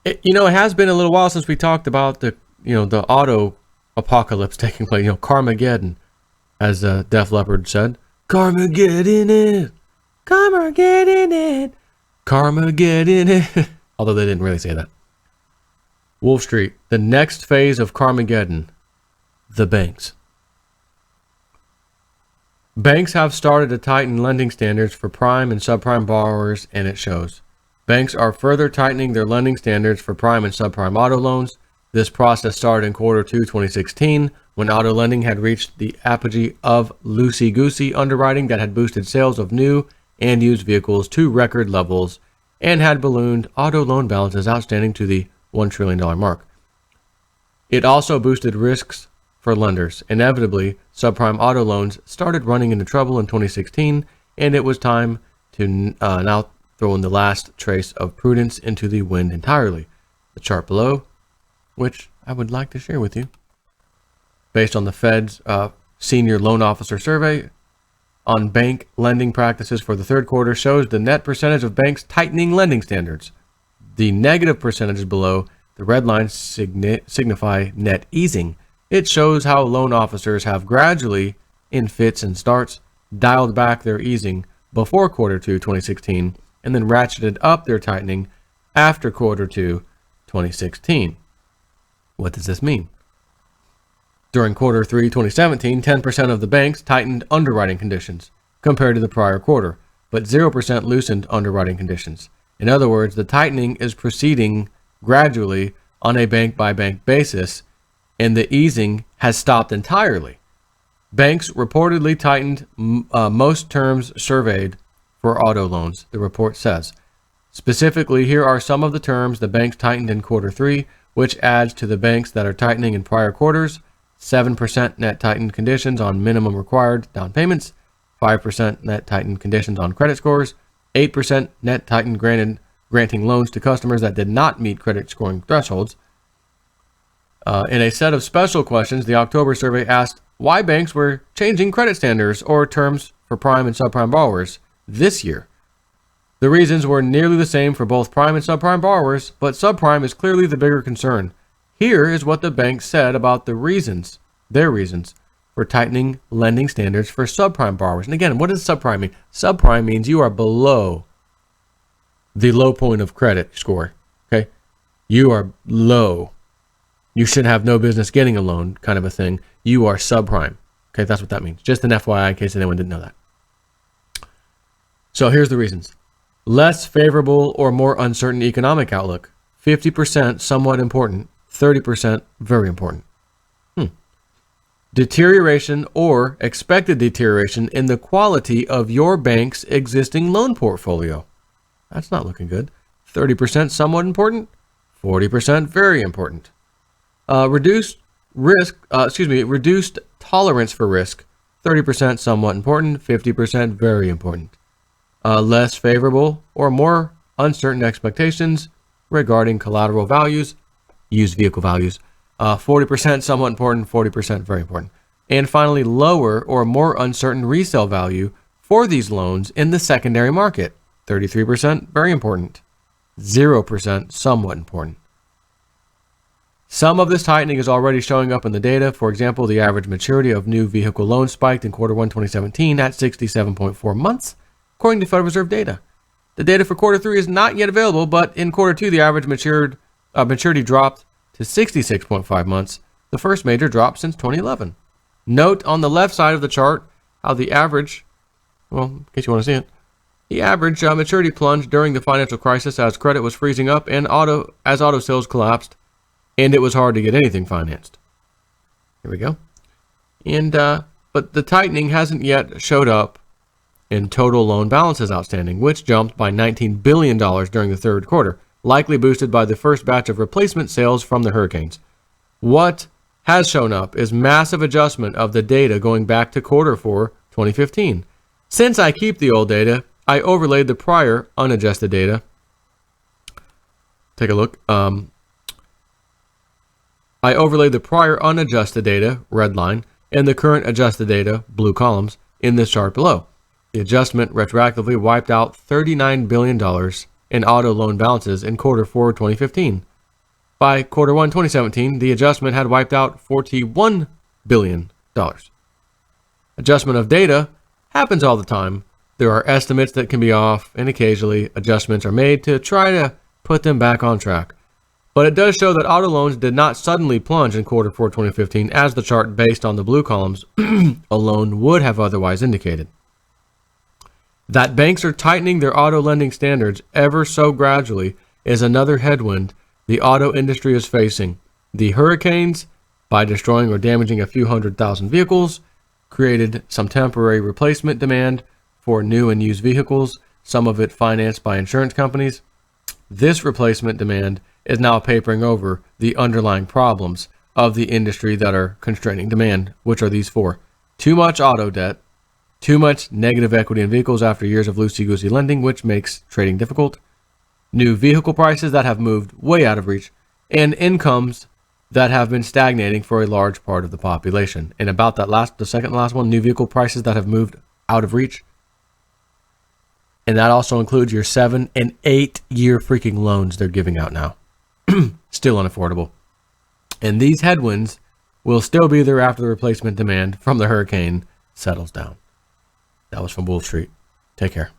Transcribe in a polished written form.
It has been a little while since we talked about the auto apocalypse taking place. Carmageddon, as Def Leppard said. Carmageddon it. Carmageddon it. Carmageddon it. Although they didn't really say that. Wolf Street, the next phase of Carmageddon, the banks. Banks have started to tighten lending standards for prime and subprime borrowers, and it shows. Banks are further tightening their lending standards for prime and subprime auto loans. This process started in Q2 2016, when auto lending had reached the apogee of loosey-goosey underwriting that had boosted sales of new and used vehicles to record levels and had ballooned auto loan balances outstanding to the $1 trillion mark. It also boosted risks for lenders. Inevitably, subprime auto loans started running into trouble in 2016, and it was time to now throw in the last trace of prudence into the wind entirely. The chart below, which I would like to share with you, based on the Fed's Senior Loan Officer Survey on bank lending practices for the third quarter, shows the net percentage of banks tightening lending standards. The negative percentages below the red lines signify net easing. It shows how loan officers have gradually, in fits and starts, dialed back their easing before Q2 2016 and then ratcheted up their tightening after Q2 2016. What does this mean? During Q3 2017, 10% of the banks tightened underwriting conditions compared to the prior quarter, but 0% loosened underwriting conditions. In other words, the tightening is proceeding gradually on a bank-by-bank basis, and the easing has stopped entirely. Banks reportedly tightened most terms surveyed for auto loans, the report says. Specifically, here are some of the terms the banks tightened in Q3, which adds to the banks that are tightening in prior quarters. 7% net tightened conditions on minimum required down payments, 5% net tightened conditions on credit scores, 8% net tightened granting loans to customers that did not meet credit scoring thresholds. In a set of special questions, the October survey asked why banks were changing credit standards or terms for prime and subprime borrowers this year. The reasons were nearly the same for both prime and subprime borrowers, but subprime is clearly the bigger concern. Here is what the bank said about their reasons for tightening lending standards for subprime borrowers. And again, what does subprime mean? Subprime means you are below the low point of credit score. Okay, you are low. You should have no business getting a loan, kind of a thing. You are subprime. Okay, that's what that means. Just an FYI in case anyone didn't know that. So here's the reasons. Less favorable or more uncertain economic outlook. 50% somewhat important. 30% very important. Deterioration or expected deterioration in the quality of your bank's existing loan portfolio. That's not looking good. 30% somewhat important. 40% very important. Reduced tolerance for risk. 30% somewhat important. 50% very important. Less favorable or more uncertain expectations regarding collateral values, used vehicle values. 40% somewhat important, 40% very important. And finally, lower or more uncertain resale value for these loans in the secondary market. 33% very important, 0% somewhat important. Some of this tightening is already showing up in the data. For example, the average maturity of new vehicle loans spiked in Q1 2017 at 67.4 months, according to Federal Reserve data. The data for Q3 is not yet available, but in Q2, the average maturity dropped to 66.5 months, the first major drop since 2011. Note on the left side of the chart how the average, well, in case you want to see it, the average maturity plunged during the financial crisis as credit was freezing up and auto sales collapsed, and it was hard to get anything financed. Here we go. And but the tightening hasn't yet showed up in total loan balances outstanding, which jumped by $19 billion during the third quarter, likely boosted by the first batch of replacement sales from the hurricanes. What has shown up is massive adjustment of the data going back to Q4 2015. Since I keep the old data, I overlaid the prior unadjusted data. Take a look. I overlaid the prior unadjusted data, red line, and the current adjusted data, blue columns, in this chart below. The adjustment retroactively wiped out $39 billion in auto loan balances in Q4 2015. By quarter one 2017, the adjustment had wiped out $41 billion. Adjustment of data happens all the time. There are estimates that can be off, and occasionally adjustments are made to try to put them back on track. But it does show that auto loans did not suddenly plunge in quarter four 2015, as the chart based on the blue columns alone would have otherwise indicated. That banks are tightening their auto lending standards ever so gradually is another headwind the auto industry is facing. The hurricanes, by destroying or damaging a few 100,000 vehicles, created some temporary replacement demand for new and used vehicles, some of it financed by insurance companies. This replacement demand is now papering over the underlying problems of the industry that are constraining demand, which are these four. Too much auto debt, too much negative equity in vehicles after years of loosey-goosey lending, which makes trading difficult, new vehicle prices that have moved way out of reach, and incomes that have been stagnating for a large part of the population. And about the second to last one, new vehicle prices that have moved out of reach. And that also includes your 7 and 8 year freaking loans they're giving out now. Still unaffordable. And these headwinds will still be there after the replacement demand from the hurricane settles down. That was from Wolf Street. Take care.